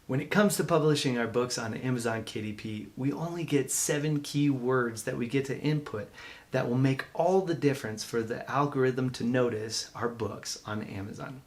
When it comes to publishing our books on Amazon KDP, we only get 7 keywords that we get to input that will make all the difference for the algorithm to notice our books on Amazon,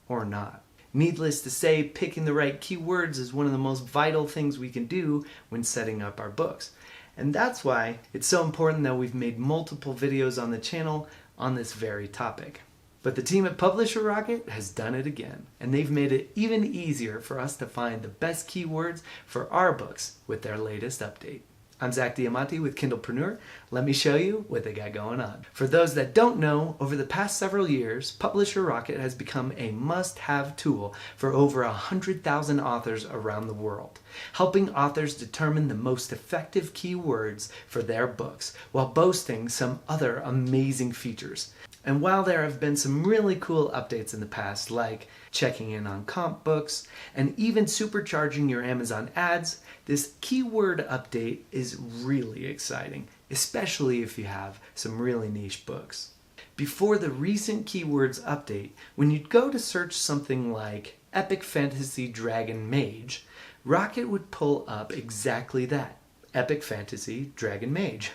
or not. Needless to say, picking the right keywords is one of the most vital things we can do when setting up our books. And that's why it's so important that we've made multiple videos on the channel on this very topic. But the team at Publisher Rocket has done it again, and they've made it even easier for us to find the best keywords for our books with their latest update. I'm Zach Diamante with Kindlepreneur. Let me show you what they got going on. For those that don't know, over the past several years, Publisher Rocket has become a must-have tool for over 100,000 authors around the world, helping authors determine the most effective keywords for their books while boasting some other amazing features. And while there have been some really cool updates in the past, like checking in on comp books and even supercharging your Amazon ads, this keyword update is really exciting, especially if you have some really niche books. Before the recent keywords update, when you'd go to search something like Epic Fantasy Dragon Mage, Rocket would pull up exactly that. Epic Fantasy Dragon Mage.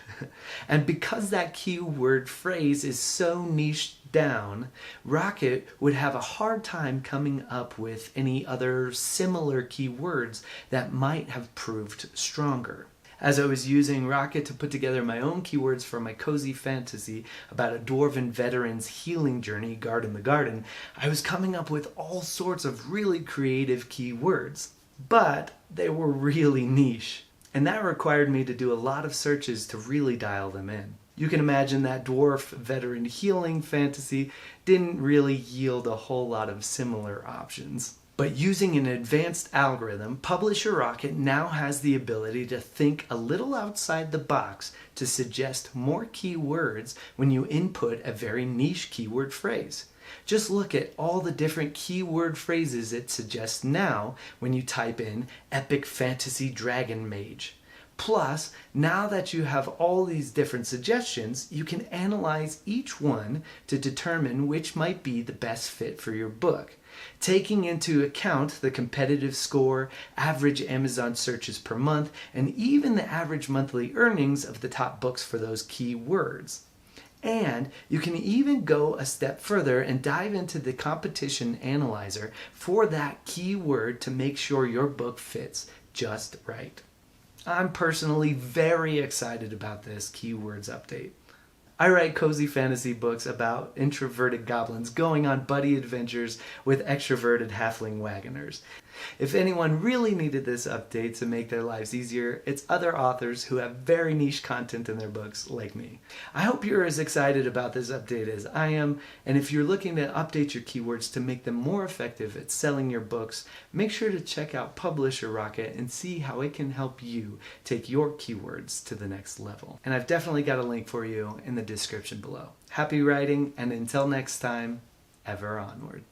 And because that keyword phrase is so niched down, Rocket would have a hard time coming up with any other similar keywords that might have proved stronger. As I was using Rocket to put together my own keywords for my cozy fantasy about a dwarven veteran's healing journey, Guard in the Garden, I was coming up with all sorts of really creative keywords, but they were really niche. And that required me to do a lot of searches to really dial them in. You can imagine that dwarf veteran healing fantasy didn't really yield a whole lot of similar options. But using an advanced algorithm, Publisher Rocket now has the ability to think a little outside the box to suggest more keywords when you input a very niche keyword phrase. Just look at all the different keyword phrases it suggests now when you type in Epic Fantasy Dragon Mage. Plus, now that you have all these different suggestions, you can analyze each one to determine which might be the best fit for your book, taking into account the competitive score, average Amazon searches per month, and even the average monthly earnings of the top books for those keywords. And you can even go a step further and dive into the competition analyzer for that keyword to make sure your book fits just right. I'm personally very excited about this keywords update. I write cozy fantasy books about introverted goblins going on buddy adventures with extroverted halfling wagoners. If anyone really needed this update to make their lives easier, it's other authors who have very niche content in their books like me. I hope you're as excited about this update as I am, and if you're looking to update your keywords to make them more effective at selling your books, make sure to check out Publisher Rocket and see how it can help you take your keywords to the next level. And I've definitely got a link for you in the description below. Happy writing, and until next time, ever onward.